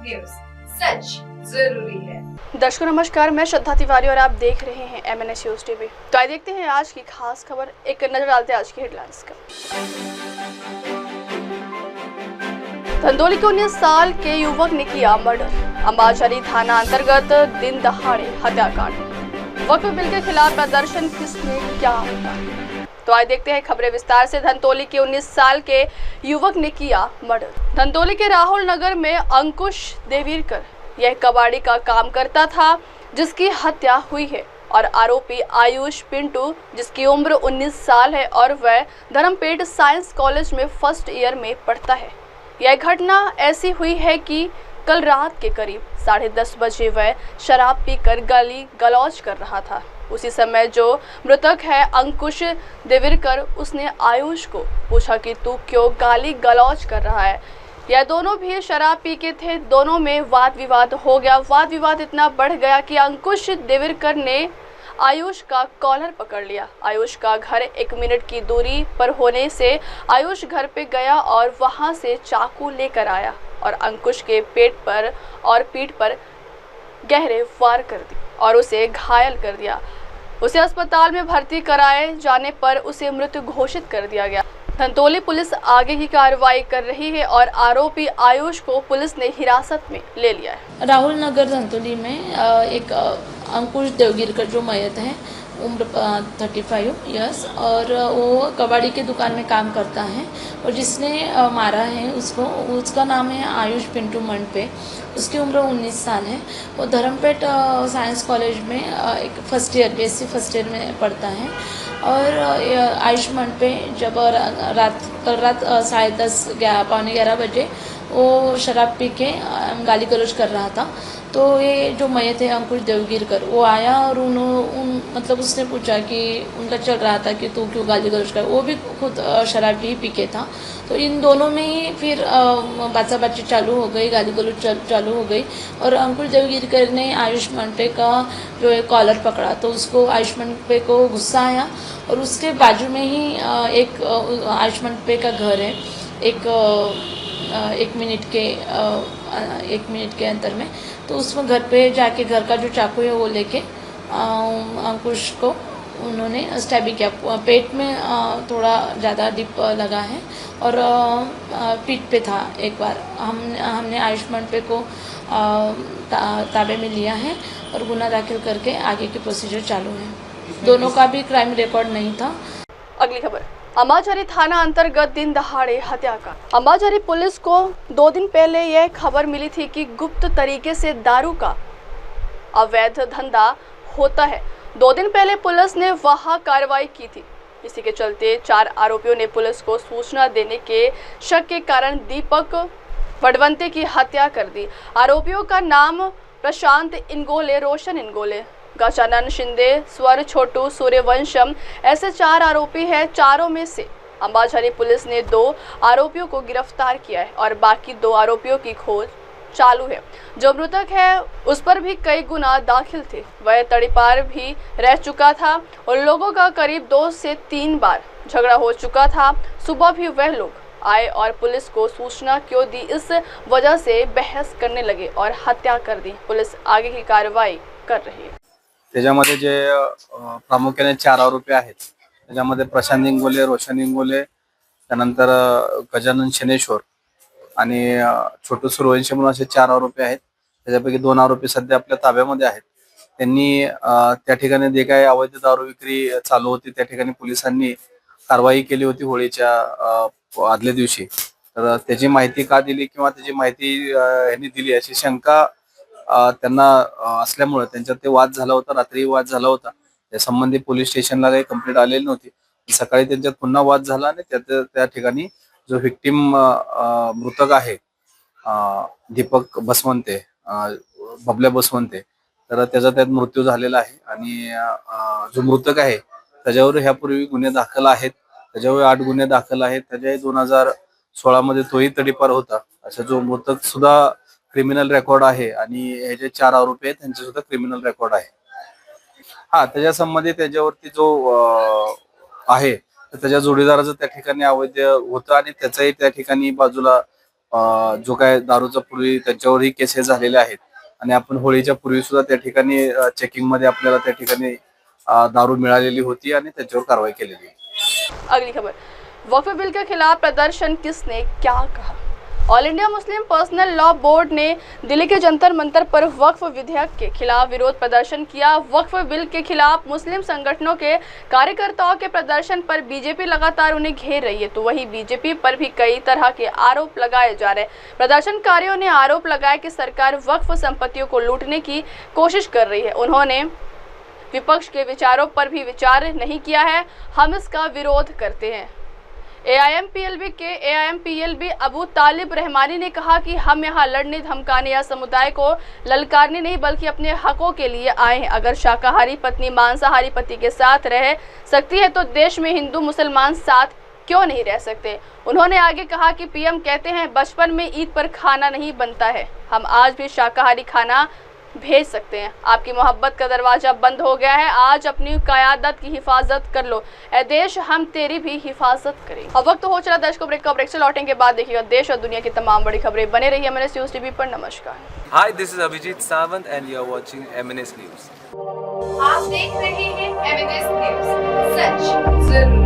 News, सच जरूरी है। दर्शकों नमस्कार, मैं श्रद्धा तिवारी और आप देख रहे हैं MNS न्यूज टीवी। तो आइए देखते हैं आज की खास खबर। एक नजर डालते हैं आज की हेडलाइंस का। धंधोली के 19 साल के युवक ने किया मर्डर। अंबाझरी थाना अंतर्गत दिन दहाड़े हत्याकांड। वक्फ बिल के खिलाफ प्रदर्शन, किसने क्या बताया? तो आइए देखते हैं खबरें विस्तार से। धंधोली के 19 साल के युवक ने किया मर्डर। धंधोली के राहुल नगर में अंकुश देवीरकर यह कबाड़ी का काम करता था, जिसकी हत्या हुई है। और आरोपी आयुष पिंटू, जिसकी उम्र 19 साल है और वह धर्मपेट साइंस कॉलेज में फर्स्ट ईयर में पढ़ता है। यह घटना ऐसी हुई है कि कल रात के करीब 10:30 बजे वह शराब पीकर गाली गलौज कर रहा था। उसी समय जो मृतक है अंकुश देवीरकर, उसने आयुष को पूछा कि तू क्यों गाली गलौज कर रहा है। यह दोनों भी शराब पी के थे। दोनों में वाद विवाद हो गया। वाद विवाद इतना बढ़ गया कि अंकुश देवीरकर ने आयुष का कॉलर पकड़ लिया। आयुष का घर 1 मिनट की दूरी पर होने से आयुष घर पे गया और वहां से चाकू लेकर आया और अंकुश के पेट पर और पीठ पर गहरे वार कर दी और उसे घायल कर दिया। उसे अस्पताल में भर्ती कराए जाने पर उसे मृत घोषित कर दिया गया। धंधोली पुलिस आगे की कार्रवाई कर रही है और आरोपी आयुष को पुलिस ने हिरासत में ले लिया है। राहुल नगर धंधोली में एक अंकुश देवगिरकर जो मयत है, उम्र 35 ईयर्स, और वो कबाड़ी के दुकान में काम करता है। और जिसने मारा है उसका नाम है आयुष पिंटू मंडपे। उसकी उम्र 19 साल है। वो धर्मपेट साइंस कॉलेज में एक first year BSc first year में पढ़ता है। और आयुष मंडपे जब कल रात 10:30 पौने 11 बजे वो शराब पी के गाली गलौज कर रहा था। तो ये जो मयत है अंकुश देवगिरकर, वो आया और मतलब उसने पूछा कि उनका चल रहा था कि तू क्यों गाली गलौज कर। वो भी खुद शराब ही पी के था। तो इन दोनों में ही फिर बातचीत चालू हो गई, गाली गलौज चालू हो गई। और अंकुश देवगिरकर ने आयुष मंडपे का जो है कॉलर पकड़ा, तो उसको आयुष मंडपे को गुस्सा आया। और उसके बाजू में ही एक आयुष मंडपे का घर है, एक मिनट के अंतर में। तो उसमें घर पे जाके घर का जो चाकू है वो लेके अंकुश को उन्होंने स्टैबिंग किया। पेट में थोड़ा ज़्यादा डिप लगा है और पीठ पे था। एक बार हमने आयुष मंडपे को ताबे में लिया है और गुना दाखिल करके आगे के प्रोसीजर चालू है। दोनों का भी क्राइम रिकॉर्ड नहीं था। अगली खबर, अंबाझरी थाना अंतर्गत दिन दहाड़े हत्याकांड। अंबाझरी पुलिस को 2 दिन पहले यह खबर मिली थी कि गुप्त तरीके से दारू का अवैध धंधा होता है। 2 दिन पहले पुलिस ने वहां कार्रवाई की थी। इसी के चलते 4 आरोपियों ने पुलिस को सूचना देने के शक के कारण दीपक वडवंते की हत्या कर दी। आरोपियों का नाम प्रशांत इंगोले, रोशन इंगोले, गजानन शिंदे, स्वर छोटू, सूर्यवंशम, ऐसे 4 आरोपी हैं। चारों में से अंबाझरी पुलिस ने 2 आरोपियों को गिरफ्तार किया है और बाकी 2 आरोपियों की खोज चालू है। जो मृतक है उस पर भी कई गुना दाखिल थे। वह तड़ीपार भी रह चुका था और लोगों का करीब 2 से 3 बार झगड़ा हो चुका था। सुबह भी वह लोग आए और पुलिस को सूचना क्यों दी, इस वजह से बहस करने लगे और हत्या कर दी। पुलिस आगे की कार्रवाई कर रही है। त्याच्यामध्ये जे प्रामुख्याने 4 आरोपी आहेत, त्याच्यामध्ये प्रशांत इंगोले, रोशन इंगोले, त्यानंतर गजानन शनेश्वर आणि छोटू सूर्यवंशी म्हणून असे 4 आरोपी आहेत। त्याच्यापैकी 2 आरोपी सध्या आपल्या ताब्यामध्ये आहेत। त्यांनी त्या ठिकाणी जे काही अवैध दारू विक्री चालू होती त्या ठिकाणी पोलिसांनी कारवाई केली होती होळीच्या आदल्या दिवशी। तर त्याची माहिती का दिली किंवा त्याची माहिती यांनी दिली अशी शंका त्यांना असल्यामुळे त्यांच्यात ते वाद झाला होता। रात्री वाद झाला होता। त्या संबंधी पोलीस स्टेशनला काही कंप्लेंट आलेली नव्हती। सकाळी त्यांच्यात पुन्हा वाद झाला आणि त्या ठिकाणी जो व्हिक्टिम मृतक आहे दीपक बसवंते, बबल्या बसवंते, तर त्याचा त्यात मृत्यू झालेला आहे। आणि जो मृतक आहे त्याच्यावर ह्यापूर्वी गुन्हे दाखल आहेत। त्याच्यावर 8 गुन्हे दाखल आहेत। त्याच्याही 2016 मध्ये तोही तडीपार होता। असा जो मृतक सुद्धा क्रिमिनल रेकॉर्ड आहे आणि हे जे 4 आरोपी आहेत त्यांचे सुद्धा क्रिमिनल रेकॉर्ड आहे। त्याच्या संबंधी त्याच्यावरती जो आहे तर त्याच्या जोडीदाराचं त्या ठिकाणी अवैध होतं आणि त्याचाही त्या ठिकाणी बाजूला जो काय दारूचा पूर्वी त्यांच्यावरही केसेस झालेल्या आहेत आणि आपण होळीच्या पूर्वी सुद्धा त्या ठिकाणी चेकिंग मध्ये आपल्याला त्या ठिकाणी दारू मिळालेली होती आणि त्याच्यावर कारवाई केलेली. अगली खबर, वक्फ बिल के खिलाफ प्रदर्शन किसने क्या कहा? All India Muslim personal law board ने दिल्ली के जंतर मंतर पर वक्फ विधेयक के खिलाफ विरोध प्रदर्शन किया। वक्फ बिल के खिलाफ मुस्लिम संगठनों के कार्यकर्ताओं के प्रदर्शन पर बीजेपी लगातार उन्हें घेर रही है, तो वहीं बीजेपी पर भी कई तरह के आरोप लगाए जा रहे हैं। प्रदर्शनकारियों ने आरोप लगाया कि सरकार वक्फ संपत्तियों को लूटने की कोशिश कर रही है। उन्होंने विपक्ष के विचारों पर भी विचार नहीं किया है, हम इसका विरोध करते हैं। AIMPLB के AIMPLB अबू तालिब रहमानी ने कहा कि हम यहाँ लड़ने, धमकाने या समुदाय को ललकारने नहीं बल्कि अपने हकों के लिए आए हैं। अगर शाकाहारी पत्नी मांसाहारी पति के साथ रह सकती है तो देश में हिंदू मुसलमान साथ क्यों नहीं रह सकते? उन्होंने आगे कहा कि PM कहते हैं बचपन में ईद पर खाना नहीं बनता है, हम आज भी शाकाहारी खाना भेज सकते हैं। आपकी मोहब्बत का दरवाजा बंद हो गया है, आज अपनी क़यादत की हिफाजत कर लो, ए देश हम तेरी भी हिफाजत करेंगे। अब वक्त हो चला दर्शकों ब्रेक का। ब्रेक से लौटेंगे बाद देखिएगा देश और दुनिया की तमाम बड़ी खबरें। बने रहिए MNS न्यूज़ TV पर। नमस्कार। Hi, this is Abhijit Sawant and you are watching MNS News. आप देख रहे हैं MNS न्यूज, सच जरूरी